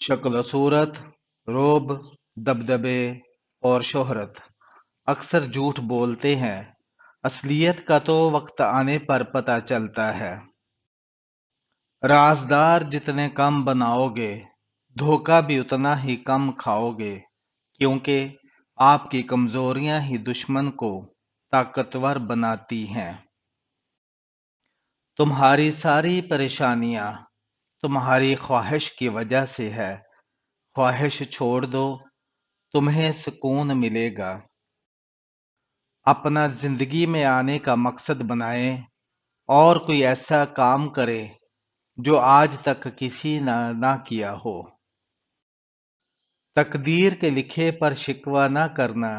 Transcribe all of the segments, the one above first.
شکل و صورت، رعب، دبدبے اور شہرت اکثر جھوٹ بولتے ہیں، اصلیت کا تو وقت آنے پر پتہ چلتا ہے۔ رازدار جتنے کم بناؤ گے، دھوکہ بھی اتنا ہی کم کھاؤ گے، کیونکہ آپ کی کمزوریاں ہی دشمن کو طاقتور بناتی ہیں۔ تمہاری ساری پریشانیاں تمہاری خواہش کی وجہ سے ہے، خواہش چھوڑ دو، تمہیں سکون ملے گا۔ اپنا زندگی میں آنے کا مقصد بنائیں اور کوئی ایسا کام کرے جو آج تک کسی نے نہ کیا ہو۔ تقدیر کے لکھے پر شکوہ نہ کرنا۔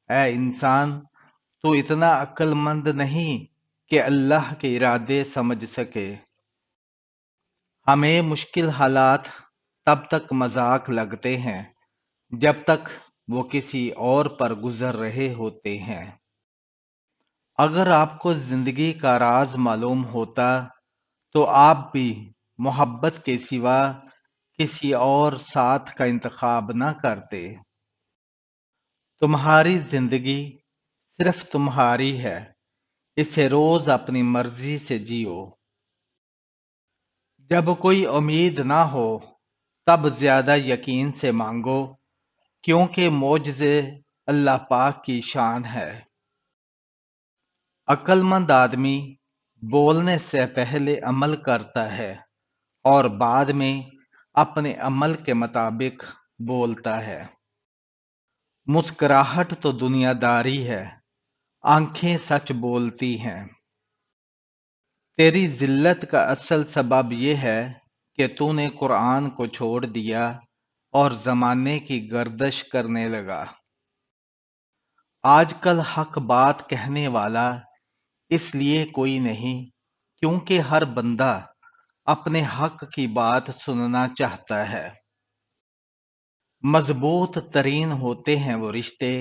اے انسان، تو اتنا عقل مند نہیں کہ اللہ کے ارادے سمجھ سکے۔ ہمیں مشکل حالات تب تک مذاق لگتے ہیں جب تک وہ کسی اور پر گزر رہے ہوتے ہیں۔ اگر آپ کو زندگی کا راز معلوم ہوتا تو آپ بھی محبت کے سوا کسی اور ساتھ کا انتخاب نہ کرتے۔ تمہاری زندگی صرف تمہاری ہے، اسے روز اپنی مرضی سے جیو۔ جب کوئی امید نہ ہو تب زیادہ یقین سے مانگو، کیونکہ معجزے اللہ پاک کی شان ہے۔ عقل مند آدمی بولنے سے پہلے عمل کرتا ہے اور بعد میں اپنے عمل کے مطابق بولتا ہے۔ مسکراہٹ تو دنیا داری ہے، آنکھیں سچ بولتی ہیں۔ تیری ذلت کا اصل سبب یہ ہے کہ تو نے قرآن کو چھوڑ دیا اور زمانے کی گردش کرنے لگا۔ آج کل حق بات کہنے والا اس لیے کوئی نہیں کیونکہ ہر بندہ اپنے حق کی بات سننا چاہتا ہے۔ مضبوط ترین ہوتے ہیں وہ رشتے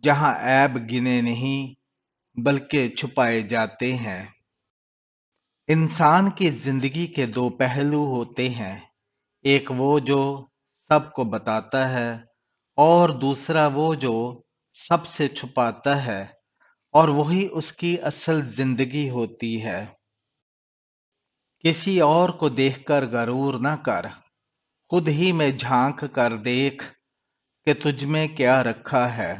جہاں عیب گنے نہیں بلکہ چھپائے جاتے ہیں۔ انسان کی زندگی کے دو پہلو ہوتے ہیں، ایک وہ جو سب کو بتاتا ہے اور دوسرا وہ جو سب سے چھپاتا ہے، اور وہی اس کی اصل زندگی ہوتی ہے۔ کسی اور کو دیکھ کر غرور نہ کر، خود ہی میں جھانک کر دیکھ کہ تجھ میں کیا رکھا ہے۔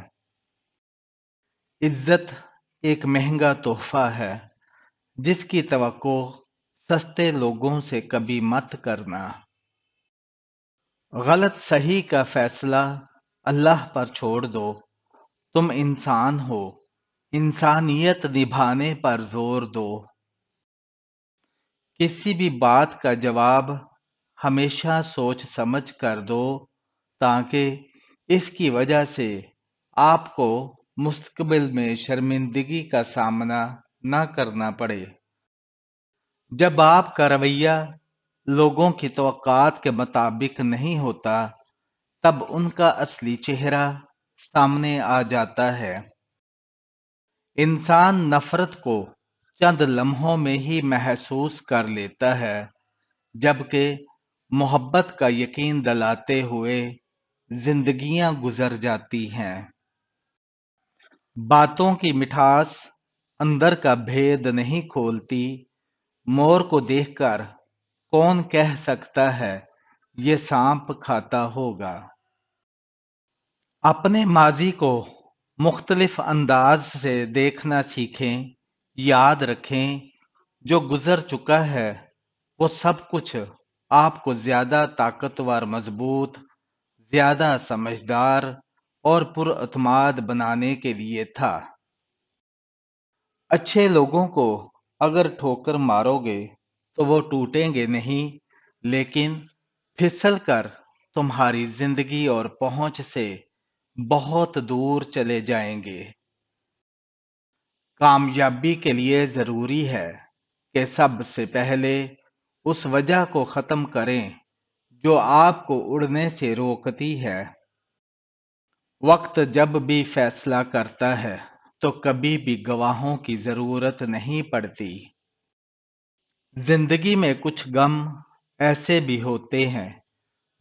عزت ایک مہنگا تحفہ ہے جس کی توقع سستے لوگوں سے کبھی مت کرنا۔ غلط صحیح کا فیصلہ اللہ پر چھوڑ دو، تم انسان ہو، انسانیت نبھانے پر زور دو۔ کسی بھی بات کا جواب ہمیشہ سوچ سمجھ کر دو تاکہ اس کی وجہ سے آپ کو مستقبل میں شرمندگی کا سامنا نہ کرنا پڑے۔ جب آپ کا رویہ لوگوں کی توقعات کے مطابق نہیں ہوتا تب ان کا اصلی چہرہ سامنے آ جاتا ہے۔ انسان نفرت کو چند لمحوں میں ہی محسوس کر لیتا ہے، جبکہ محبت کا یقین دلاتے ہوئے زندگیاں گزر جاتی ہیں۔ باتوں کی مٹھاس اندر کا بھید نہیں کھولتی، مور کو دیکھ کر کون کہہ سکتا ہے یہ سانپ کھاتا ہوگا۔ اپنے ماضی کو مختلف انداز سے دیکھنا سیکھیں، یاد رکھیں جو گزر چکا ہے وہ سب کچھ آپ کو زیادہ طاقتور، مضبوط، زیادہ سمجھدار اور پراعتماد بنانے کے لیے تھا۔ اچھے لوگوں کو اگر ٹھوکر مارو گے تو وہ ٹوٹیں گے نہیں، لیکن پھسل کر تمہاری زندگی اور پہنچ سے بہت دور چلے جائیں گے۔ کامیابی کے لیے ضروری ہے کہ سب سے پہلے اس وجہ کو ختم کریں جو آپ کو اڑنے سے روکتی ہے۔ وقت جب بھی فیصلہ کرتا ہے تو کبھی بھی گواہوں کی ضرورت نہیں پڑتی۔ زندگی میں کچھ غم ایسے بھی ہوتے ہیں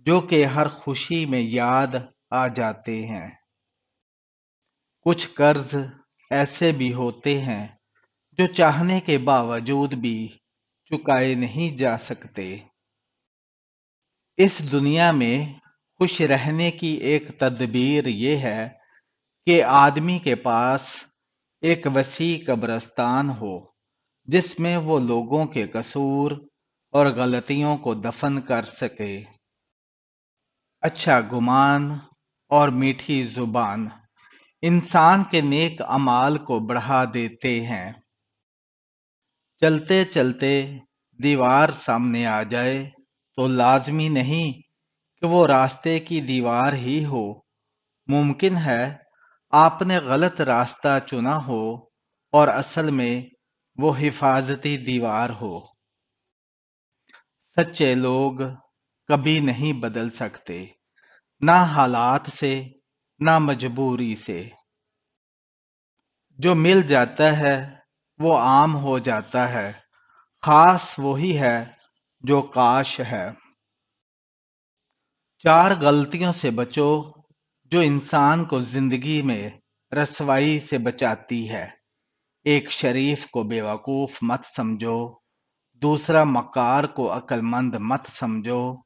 جو کہ ہر خوشی میں یاد آ جاتے ہیں۔ کچھ قرض ایسے بھی ہوتے ہیں جو چاہنے کے باوجود بھی چکائے نہیں جا سکتے۔ اس دنیا میں خوش رہنے کی ایک تدبیر یہ ہے کہ آدمی کے پاس ایک وسیع قبرستان ہو جس میں وہ لوگوں کے قصور اور غلطیوں کو دفن کر سکے۔ اچھا گمان اور میٹھی زبان انسان کے نیک اعمال کو بڑھا دیتے ہیں۔ چلتے چلتے دیوار سامنے آ جائے تو لازمی نہیں کہ وہ راستے کی دیوار ہی ہو، ممکن ہے آپ نے غلط راستہ چنا ہو اور اصل میں وہ حفاظتی دیوار ہو۔ سچے لوگ کبھی نہیں بدل سکتے، نہ حالات سے نہ مجبوری سے۔ جو مل جاتا ہے وہ عام ہو جاتا ہے، خاص وہی ہے جو کاش ہے۔ چار غلطیوں سے بچو جو انسان کو زندگی میں رسوائی سے بچاتی ہے۔ ایک شریف کو بیوقوف مت سمجھو، دوسرا مکار کو عقل مند مت سمجھو،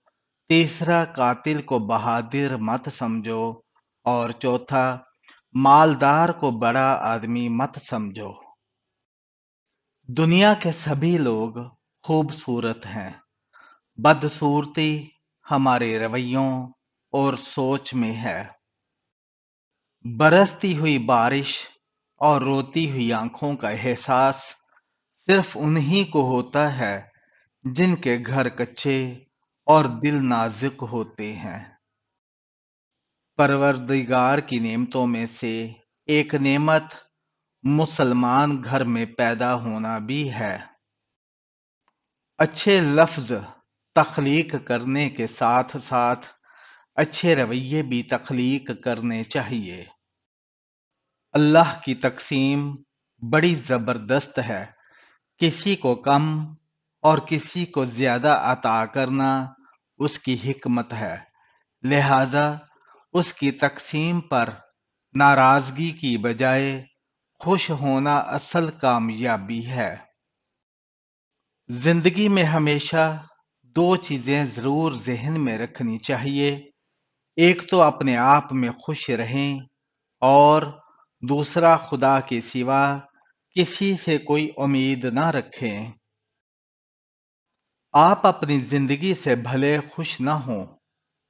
تیسرا قاتل کو بہادر مت سمجھو، اور چوتھا مالدار کو بڑا آدمی مت سمجھو۔ دنیا کے سبھی لوگ خوبصورت ہیں، بدصورتی ہمارے رویوں اور سوچ میں ہے۔ برستی ہوئی بارش اور روتی ہوئی آنکھوں کا احساس صرف انہی کو ہوتا ہے جن کے گھر کچے اور دل نازک ہوتے ہیں۔ پروردگار کی نعمتوں میں سے ایک نعمت مسلمان گھر میں پیدا ہونا بھی ہے۔ اچھے لفظ تخلیق کرنے کے ساتھ ساتھ اچھے رویے بھی تخلیق کرنے چاہیے۔ اللہ کی تقسیم بڑی زبردست ہے، کسی کو کم اور کسی کو زیادہ عطا کرنا اس کی حکمت ہے، لہذا اس کی تقسیم پر ناراضگی کی بجائے خوش ہونا اصل کامیابی ہے۔ زندگی میں ہمیشہ دو چیزیں ضرور ذہن میں رکھنی چاہیے، ایک تو اپنے آپ میں خوش رہیں اور دوسرا خدا کے سوا کسی سے کوئی امید نہ رکھیں۔ آپ اپنی زندگی سے بھلے خوش نہ ہوں،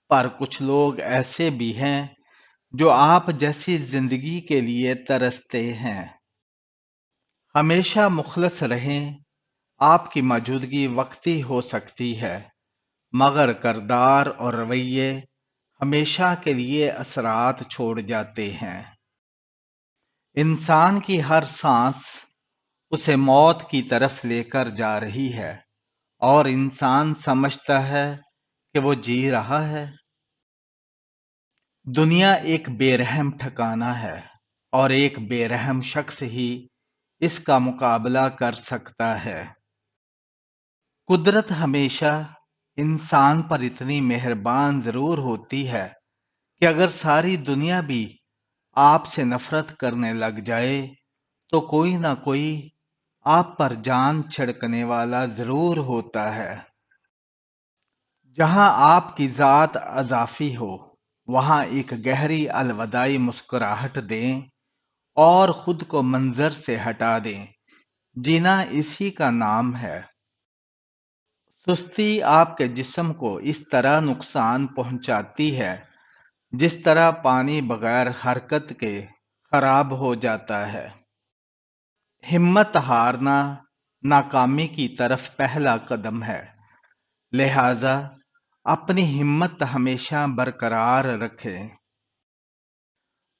پر کچھ لوگ ایسے بھی ہیں جو آپ جیسی زندگی کے لیے ترستے ہیں۔ ہمیشہ مخلص رہیں، آپ کی موجودگی وقتی ہو سکتی ہے، مگر کردار اور رویے ہمیشہ کے لیے اثرات چھوڑ جاتے ہیں۔ انسان کی ہر سانس اسے موت کی طرف لے کر جا رہی ہے اور انسان سمجھتا ہے کہ وہ جی رہا ہے۔ دنیا ایک بے رحم ٹھکانہ ہے اور ایک بے رحم شخص ہی اس کا مقابلہ کر سکتا ہے۔ قدرت ہمیشہ انسان پر اتنی مہربان ضرور ہوتی ہے کہ اگر ساری دنیا بھی آپ سے نفرت کرنے لگ جائے تو کوئی نہ کوئی آپ پر جان چھڑکنے والا ضرور ہوتا ہے۔ جہاں آپ کی ذات اضافی ہو وہاں ایک گہری الوداعی مسکراہٹ دیں اور خود کو منظر سے ہٹا دیں، جینا اسی کا نام ہے۔ سستی آپ کے جسم کو اس طرح نقصان پہنچاتی ہے جس طرح پانی بغیر حرکت کے خراب ہو جاتا ہے۔ ہمت ہارنا ناکامی کی طرف پہلا قدم ہے، لہذا اپنی ہمت ہمیشہ برقرار رکھیں۔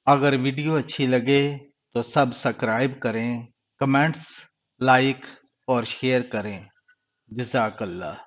اگر ویڈیو اچھی لگے تو سبسکرائب کریں، کمنٹس، لائک اور شیئر کریں۔ جزاک اللہ۔